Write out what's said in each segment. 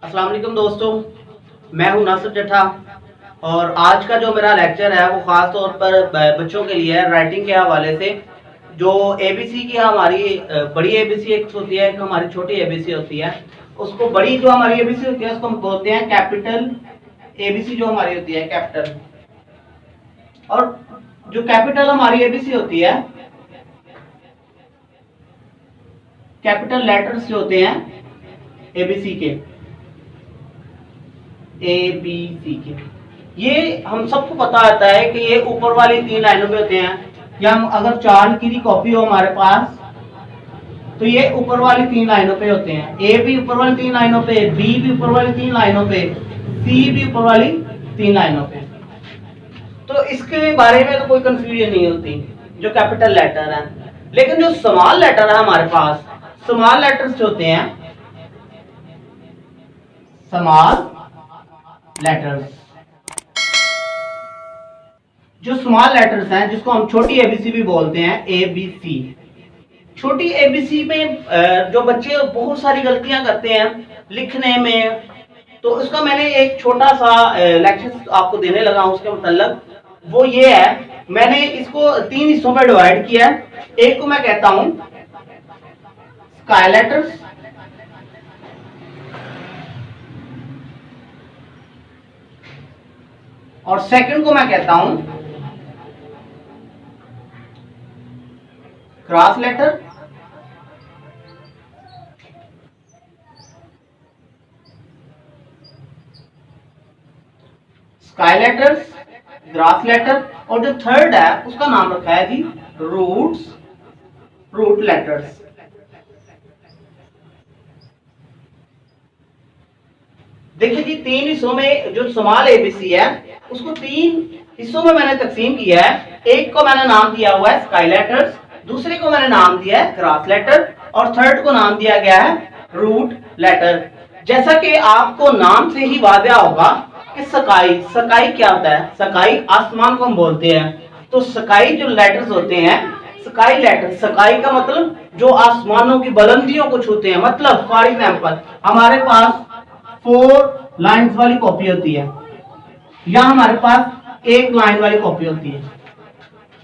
अस्सलाम वालेकुम दोस्तों, मैं हूं नासिर जट्टा और आज का जो मेरा लेक्चर है वो ख़ास तौर पर बच्चों के लिए है राइटिंग के हवाले से। जो एबीसी की हमारी बड़ी एबीसी एक होती है, एक हमारी छोटी एबीसी होती है। उसको बड़ी जो हमारी एबीसी होती है उसको हम बोलते हैं कैपिटल एबीसी, जो हमारी होती है कैपिटल। और जो कैपिटल हमारी एबीसी होती है, कैपिटल लेटर्स जो होते हैं एबीसी के, ए बी सी के, ये हम सबको पता होता है कि ये ऊपर वाली 3 लाइनों पे होते हैं। या हम अगर 4 की कॉपी हो हमारे पास तो ये ऊपर वाली 3 लाइनों पे होते हैं। ए भी ऊपर वाली 3 लाइनों पे, बी भी ऊपर वाली 3 लाइनों पे, सी भी ऊपर वाली 3 लाइनों पे। तो इसके बारे में तो कोई कंफ्यूजन नहीं होती जो कैपिटल लेटर है। लेकिन जो स्मॉल लेटर है हमारे पास, स्मॉल लेटर्स जो होते हैं, स्मॉल लेटर्स, जो स्मॉल लेटर्स हैं जिसको हम छोटी एबीसी भी बोलते हैं, ए बी सी। छोटी एबीसी में जो बच्चे बहुत सारी गलतियां करते हैं लिखने में, तो उसका मैंने एक छोटा सा लेक्चर आपको देने लगा हूं उसके मतलब। वो ये है, मैंने इसको 3 हिस्सों में डिवाइड किया है। एक को मैं कहता हूं स्काई लेटर्स, और सेकंड को मैं कहता हूं cross letter, sky letters, grass letter, और जो थर्ड है उसका नाम रखा है जी रूट्स, रूट लेटर्स। देखिए जी, 3 हिस्सों में जो स्मॉल एबीसी है उसको 3 हिस्सों में मैंने तकसीम किया है। एक को मैंने नाम दिया हुआ है स्काई लेटर्स, दूसरे को मैंने नाम दिया है क्रॉस लेटर, और थर्ड को नाम दिया गया है रूट लेटर। जैसा कि आपको नाम से ही वाज़ेह होगा कि स्काई, स्काई क्या होता है? स्काई आसमान को हम बोलते हैं। तो स्काई जो लेटर्स होते हैं, स्काई लेटर, स्काई का मतलब जो आसमानों की बुलंदियों को छूते हैं। मतलब फॉर एग्जांपल हमारे पास 4 लाइंस वाली कॉपी होती है या हमारे पास 1 लाइन वाली कॉपी होती है।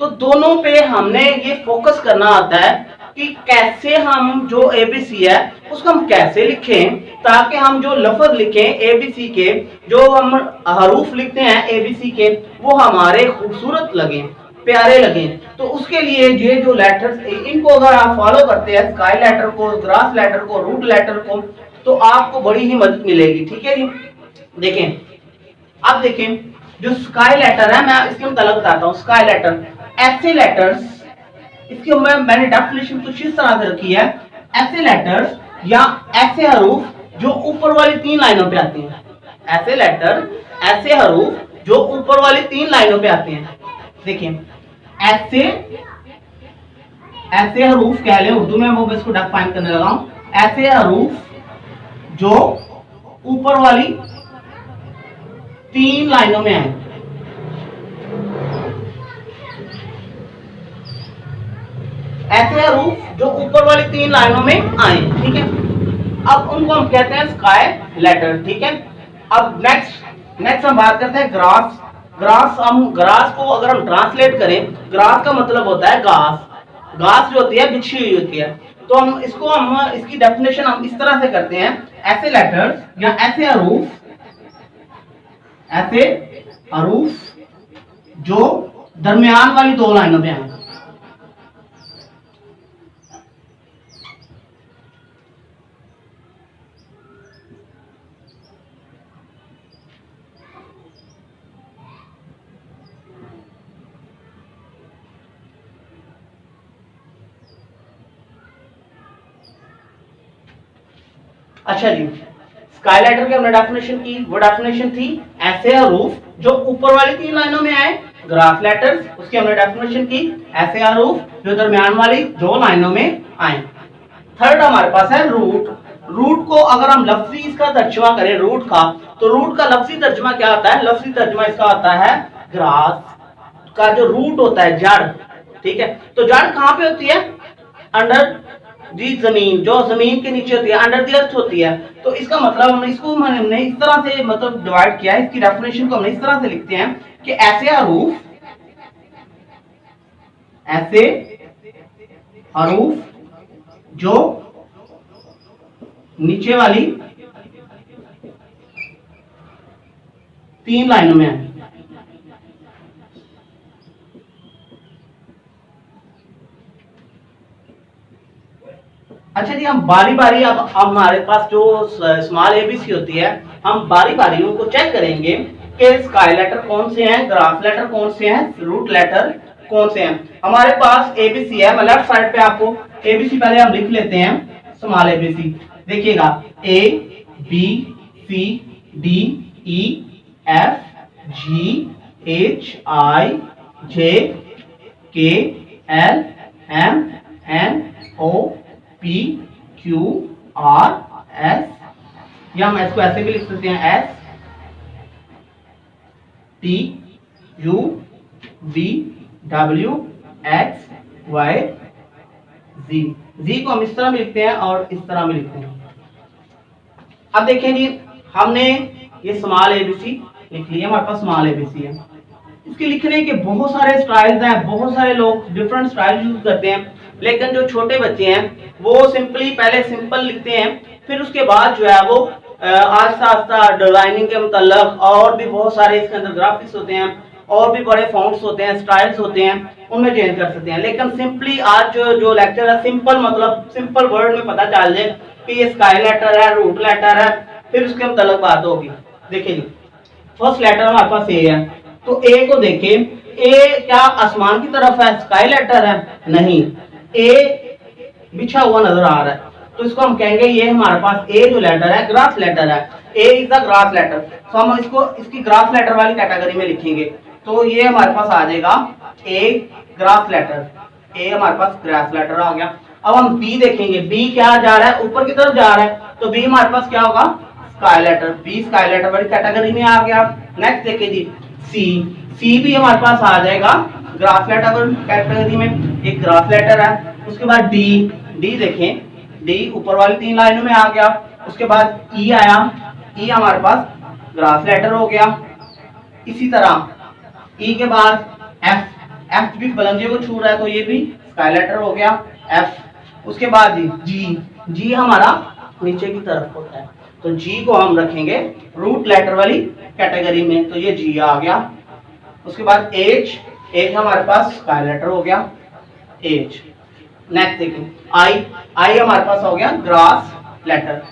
तो दोनों पे हमने ये फोकस करना आता है कि कैसे हम जो एबीसी है उसको हम कैसे लिखें, ताकि हम जो लफ्ज लिखें एबीसी के, जो हम हरूफ लिखते हैं एबीसी के, वो हमारे खूबसूरत लगे, प्यारे लगे। तो उसके लिए ये जो लेटर्स, इनको अगर आप फॉलो करते हैं, स्काई लेटर को, ग्रास लेटर को, रूट लेटर को, तो आपको बड़ी ही मदद मिलेगी। ठीक है जी। देखें, अब देखें जो स्काई लेटर है, मैं इसके मतलब बताता हूँ। स्काई लेटर, ऐसे लेटर्स, इसकी मैंने डेफिनेशन कुछ इस तरह से रखी है, ऐसे लेटर्स या ऐसे हरूफ जो ऊपर वाली 3 लाइनों पे आते हैं। ऐसे लेटर, ऐसे हरूफ जो ऊपर वाली 3 लाइनों पे आते हैं। देखिए, ऐसे ऐसे हरूफ कह लें उर्दू में, वो इसको डिफाइन करने लगा हूं। ऐसे हरूफ जो ऊपर वाली 3 लाइनों में आए, ऐसे हरूफ जो ऊपर वाली 3 लाइनों में आए। ठीक है, अब उनको हम कहते हैं स्काई लेटर। ठीक है, अब नेक्स्ट हम बात करते हैं ग्रास। ग्रास, हम ग्रास को अगर हम ट्रांसलेट करें, ग्रास का मतलब होता है घास। घास जो होती है बिछी हुई होती है। तो हम इसकी डेफिनेशन हम इस तरह से करते हैं, ऐसे लेटर्स या ऐसे हरूफ जो दरमियान वाली 2 लाइनों में आए। अच्छा जी, स्काई लेटर की हमने डेफिनेशन की, वो डेफिनेशन थी ऐसे हरूफ जो ऊपर वाली 3 लाइनों में आए। ग्राफ लेटर्स, उसकी हमने डेफिनेशन की ऐसे हरूफ जो दरमियान वाली 2 लाइनों में आए। थर्ड हमारे पास है रूट। रूट को अगर हम लफ्जी इसका तर्जुमा करें रूट का, तो रूट का लफ्जी तर्जुमा क्या होता है? लफ्जी तर्जुमा इसका होता है ग्रास का जो रूट होता है, जड़। ठीक है, तो जड़ कहां पे होती है? अंडर जी जमीन, जो जमीन के नीचे होती है, अंडर द अर्थ होती है। तो इसका मतलब हमने इस तरह से मतलब डिवाइड किया है, इसकी डेफिनेशन को हमने इस तरह से लिखते हैं कि ऐसे हरूफ जो नीचे वाली 3 लाइनों में है। अच्छा जी, हम बारी बारी अब हमारे पास जो स्मॉल एबीसी होती है, हम बारी बारी उनको चेक करेंगे कि स्काई लेटर कौन से हैं, ग्राफ लेटर कौन से हैं, रूट लेटर कौन से हैं। हमारे पास एबीसी है, मैं लेफ्ट साइड पे आपको एबीसी पहले हम लिख लेते हैं। स्मॉल एबीसी देखिएगा, A B C D E F G H I J K L M N O P Q R S, या हम इसको ऐसे भी लिख सकते हैं, S T U V W X Y Z. G को हम इस तरह भी लिखते हैं और इस तरह भी लिखते हैं। अब देखें जी, हमने ये स्मॉल एबीसी लिख लिया, हमारे पास स्मॉल एबीसी है। इसके लिखने के बहुत सारे स्टाइल्स हैं, बहुत सारे लोग डिफरेंट स्टाइल यूज करते हैं, लेकिन जो छोटे बच्चे हैं वो सिंपली पहले सिंपल लिखते हैं, फिर उसके बाद जो है वो आस्ता आस्ता डिजाइनिंग के मतलब और भी बहुत सारे इसके अंदर ग्राफिक्स होते हैं और भी बड़े फॉन्ट्स होते हैं, स्टाइल्स होते हैं, उनमें चेंज कर सकते हैं। लेकिन सिंपली आज जो लेक्चर है, सिंपल मतलब सिंपल वर्ड में पता चल जाए कि ये स्काई लेटर है, रूट लेटर है, फिर उसके मतलब बात होगी। देखिए जी, फर्स्ट लेटर हमारे पास ए है, तो ए को देखें, ए क्या आसमान की तरफ है, स्काई लेटर है? नहीं, ए बिछा हुआ नजर आ रहा है, तो इसको हम कहेंगे ये हमारे पास ए जो लेटर है ग्रास लेटर है, ए इज द ग्रास लेटर। तो हम इसको इसकी ग्रास लेटर वाली कैटेगरी में लिखेंगे, तो ये हमारे पास आ जाएगा ए ग्रास लेटर, ए हमारे पास ग्रास लेटर आ गया। अब हम बी देखेंगे, बी क्या जा रहा है, ऊपर की तरफ जा रहा है, तो बी हमारे पास क्या होगा, sky letter, B sky letter वाली कैटेगरी में आ गया। नेक्स्ट देखिए जी, सी, सी भी हमारे पास आ जाएगा ग्रास लेटर कैटेगरी में, एक ग्रास लेटर है। उसके बाद डी, डी देखें, डी ऊपर वाली 3 लाइनों में आ गया। उसके बाद ई आया, ई हमारे पास ग्रास लेटर हो गया। इसी तरह ई के बाद एफ, एफ भी बलंजे को छू रहा है, तो ये भी स्काई लेटर हो गया, एफ। उसके बाद जी, जी हमारा नीचे की तरफ होता है, तो जी को हम रखेंगे रूट लेटर वाली कैटेगरी में, तो ये जी आ गया। उसके बाद एच, एच हमारे पास स्काई लेटर हो गया, एच। नेक्स्ट देखिए आई, आई हमारे पास हो गया ग्रास लेटर,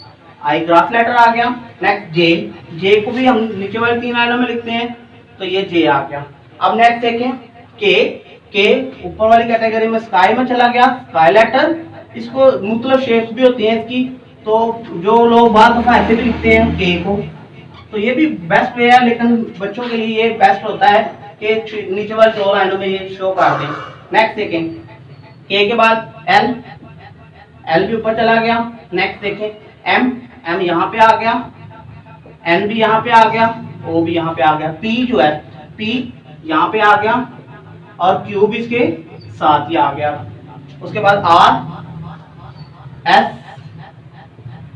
आई ग्रास लेटर आ गया। नेक्स्ट जे, जे को भी हम नीचे वाली 3 लाइनों में लिखते हैं, तो ये जे आ गया। अब नेक्स्ट देखें के, के ऊपर वाली कैटेगरी में स्काई में चला गया, स्काई लेटर। इसको मुख्तलिफ शेप्स भी होती हैं इसकी, तो जो लोग बात दफा ऐसे भी लिखते हैं के को, तो ये भी बेस्ट वे है, लेकिन बच्चों के लिए ये बेस्ट होता है कि नीचे वाली 2 लाइनों में ये शो कर दें। नेक्स्ट देखें के के बाद एल, एल भी ऊपर चला गया। नेक्स्ट देखें एम, एम यहाँ पे आ गया, एन भी यहाँ पे आ गया, ओ भी यहाँ पे आ गया। पी जो है, पी यहाँ पे आ गया और क्यू भी इसके साथ ही आ गया। उसके बाद आर, एस,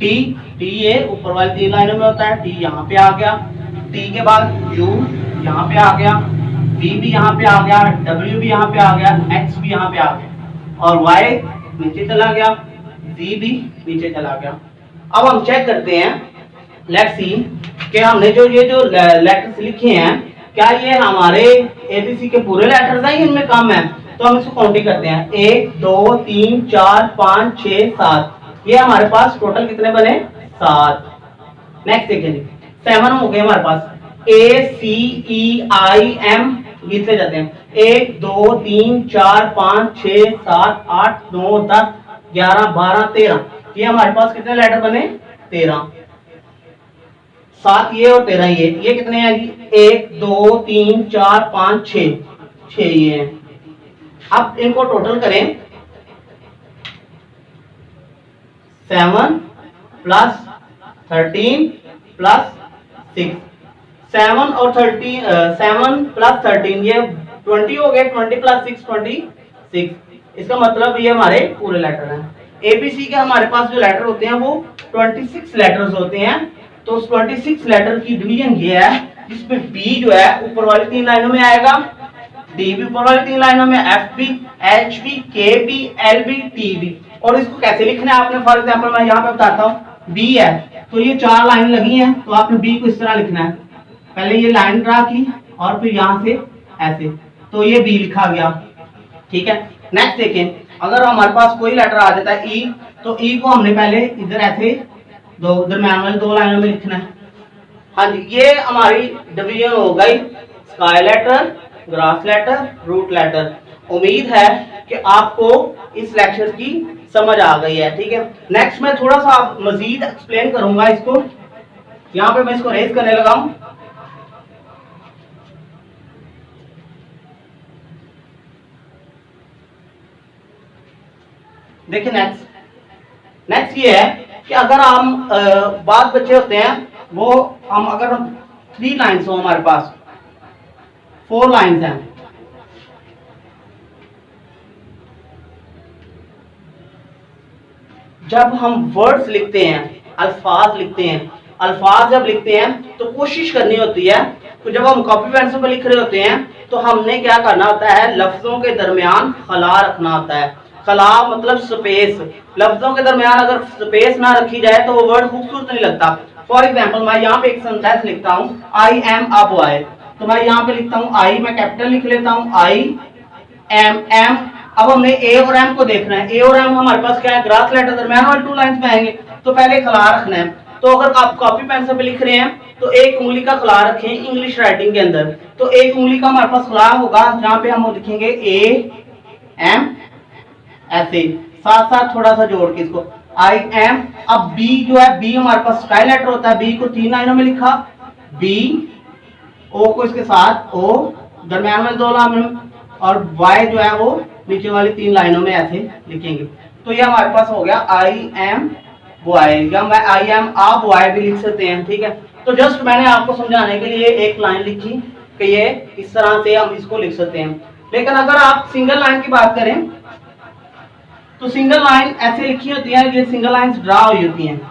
टी, टी ये ऊपर वाली 3 लाइनों में होता है, टी यहाँ पे आ गया। टी के बाद यू यहाँ पे आ गया, वी भी यहाँ पे आ गया, डब्ल्यू भी यहाँ पे आ गया, एक्स भी यहाँ पे आ गया और वाई नीचे चला गया, जी भी नीचे चला गया। अब हम चेक करते हैं, लेट्स सी कि हमने जो ये जो लेटर्स लिखे हैं, क्या ये हमारे एबीसी के पूरे लेटर्स हैं, इनमें कम है? तो हम इसको काउंटिंग करते हैं, 1 2 3 4 5 6 7, ये हमारे पास टोटल कितने बने, 7। नेक्स्ट देखिए 7 हो गए हमारे पास, ए सी ई आई एम गिनते जाते हैं, 1 2 3 4 5 6 7 8 9 10 11 12 13, ये हमारे पास कितने लेटर बने, 13। 7 ये और 13 ये कितने हैं जी, 1 2 3 4 5 6, 6 ये हैं। अब इनको टोटल करें, 7 प्लस 13 प्लस 6, 7 और 13, 7 प्लस 13 ये 20 हो गए, 20 प्लस 6 26। इसका मतलब ये हमारे पूरे लेटर हैं। ABC के हमारे पास जो लेटर होते हैं वो 26 लेटर्स होते हैं। तो उस 26 लेटर की डिवीजन ये है, जिसमें B जो है ऊपर वाली 3 लाइनों में आएगा, D भी ऊपर वाली 3 लाइनों में, F भी, H भी, K भी, L भी, T भी। और इसको कैसे लिखना है आपने, फॉर एग्जांपल मैं यहाँ पे बताता हूँ। B है तो ये 4 लाइन लगी हैं, तो आपने B को इस तरह लिखना है, पहले ये लाइन ड्रा की और फिर यहाँ से ऐसे, तो ये B लिखा गया। ठीक है, नेक्स्ट देखें, अगर हमारे पास कोई लेटर आ जाता है E, तो E को हमने पहले इधर ऐसे दो दरम्यान वाली 2 लाइनों में लिखना है। हाँ जी, ये हमारी डिवीजन हो गई sky letter, grass letter, root letter. उम्मीद है कि आपको इस लेक्चर की समझ आ गई है। ठीक है, नेक्स्ट मैं थोड़ा सा मजीद एक्सप्लेन करूंगा इसको। यहाँ पे मैं इसको रेज करने लगा हूं। देखिए नेक्स्ट ये है कि अगर हम बाद बच्चे होते हैं वो हम अगर 3 लाइन्स हो, हमारे पास 4 लाइन्स हैं, जब हम वर्ड्स लिखते हैं, अल्फाज लिखते हैं, अल्फाज जब लिखते हैं तो कोशिश करनी होती है, तो जब हम कॉपी पेंसिल पर लिख रहे होते हैं तो हमने क्या करना होता है, लफ्जों के दरमियान खला रखना होता है। खला मतलब स्पेस, लफ्जों के दरमियान अगर स्पेस ना रखी जाए तो वो वर्ड खूबसूरत नहीं लगता। फॉर एग्जाम्पल मैं यहाँ पे एक सेंटेंस लिखता हूँ, आई एम अ बॉय, तो मैं यहाँ पे लिखता हूँ आई, मैं कैपिटल लिख लेता हूँ, आई एम एम। अब हमने ए और एम को देखना है, ए और एम हमारे पास क्या है, ग्रास लेटर दरमियान वाले 2 लाइन्स में आएंगे, तो पहले खला रखना है। तो अगर आप कॉपी पेंसिल पे लिख रहे हैं तो एक उंगली का खला रखें इंग्लिश राइटिंग के अंदर, तो एक उंगली का हमारे पास खला होगा, जहां पे हम लिखेंगे ए एम, ऐसे साथ साथ थोड़ा सा जोड़ के इसको आई एम। अब बी जो है, बी हमारे पास स्काई लेटर होता है, बी को 3 लाइनों में लिखा, बी, ओ को इसके साथ, ओ दरमियान में 2 लाइनों, और वाई जो है वो नीचे वाली 3 लाइनों में ऐसे लिखेंगे। तो ये हमारे पास हो गया आई एम बॉय, या मैं आई एम आ बॉय भी लिख सकते हैं। ठीक है, तो जस्ट मैंने आपको समझाने के लिए एक लाइन लिखी कि ये इस तरह से हम इसको लिख सकते हैं। लेकिन अगर आप सिंगल लाइन की बात करें तो सिंगल लाइन ऐसे लिखी होती है, ये सिंगल लाइंस ड्रा हुई होती हैं।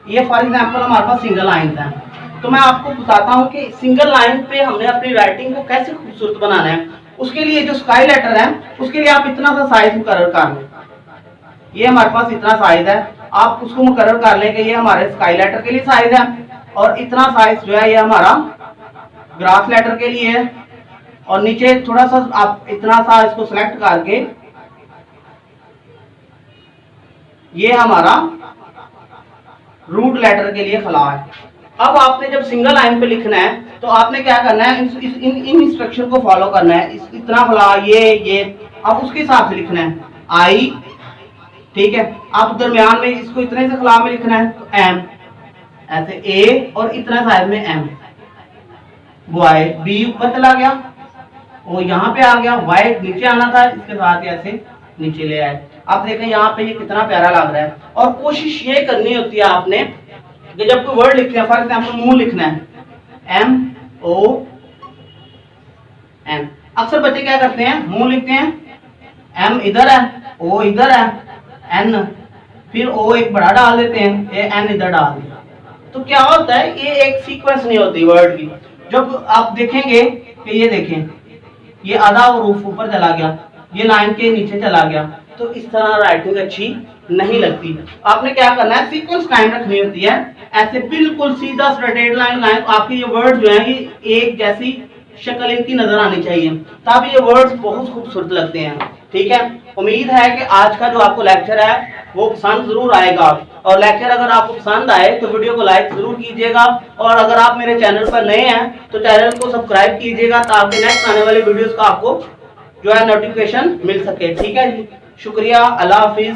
ये फॉर एग्जांपल हमारे पास सिंगल लाइंस हैं, तो मैं आपको बताता हूँ कि सिंगल लाइन पे हमने अपनी राइटिंग को कैसे खूबसूरत बनाना है। उसके लिए जो स्काई लेटर है उसके लिए आप इतना सा साइज मुकर्रर कर लें, ये हमारे पास इतना साइज है, आप उसको मुकर्रर कर लें कि ये हमारे स्काई लेटर के लिए साइज है, और इतना साइज जो है ये हमारा ग्रास लेटर के लिए है, और नीचे थोड़ा सा आप इतना सा इसको सिलेक्ट करके ये हमारा रूट लेटर के लिए खला है। अब आपने जब सिंगल लाइन पे लिखना है तो आपने क्या करना है, इन इंस्ट्रक्शन को फॉलो करना है, इतना खला, ये अब उसके हिसाब से लिखना है आई। ठीक है, आप दरमियान में इसको इतने से खला में लिखना है, तो एम ऐसे ए, और इतना साइज में एम, बॉय, बी ऊपर चला गया, वो यहाँ पे आ गया, वाई नीचे आना था, इसके साथ ऐसे नीचे ले आए। आप देखें यहाँ पे ये कितना प्यारा लग रहा है। और कोशिश ये करनी होती है आपने कि जब कोई वर्ड लिखते हैं, फॉर एग्जाम्पल मुंह लिखना है, एम ओ एन, अक्सर बच्चे क्या करते हैं, मुंह लिखते हैं, एम इधर है, ओ इधर है, एन, फिर ओ एक बड़ा डाल देते हैं, एन इधर डाल दिया, तो क्या होता है, ये एक सीक्वेंस नहीं होती वर्ड की। जब आप देखेंगे कि ये देखें, ये आधा रूफ ऊपर चला गया, ये लाइन के नीचे चला गया, तो इस तरह राइटिंग अच्छी नहीं लगती। आपने क्या करना है, सीक्वेंस कायम रखनी होती है, ऐसे बिल्कुल सीधा स्ट्रेट लाइन आपके ये वर्ड जो है ये एक जैसी शक्ल इनकी नजर आनी चाहिए, तब ये वर्ड्स बहुत खूबसूरत लगते हैं। ठीक है, उम्मीद है कि आज का जो आपको लेक्चर है वो पसंद जरूर आएगा, और लेक्चर अगर आपको पसंद आए तो वीडियो को लाइक जरूर कीजिएगा, और अगर आप मेरे चैनल पर नए हैं तो चैनल को सब्सक्राइब कीजिएगा, ताकि नेक्स्ट आने वाले वीडियोस का आपको जो है नोटिफिकेशन मिल सके। ठीक है जी, शुक्रिया, अल्लाह हाफिज।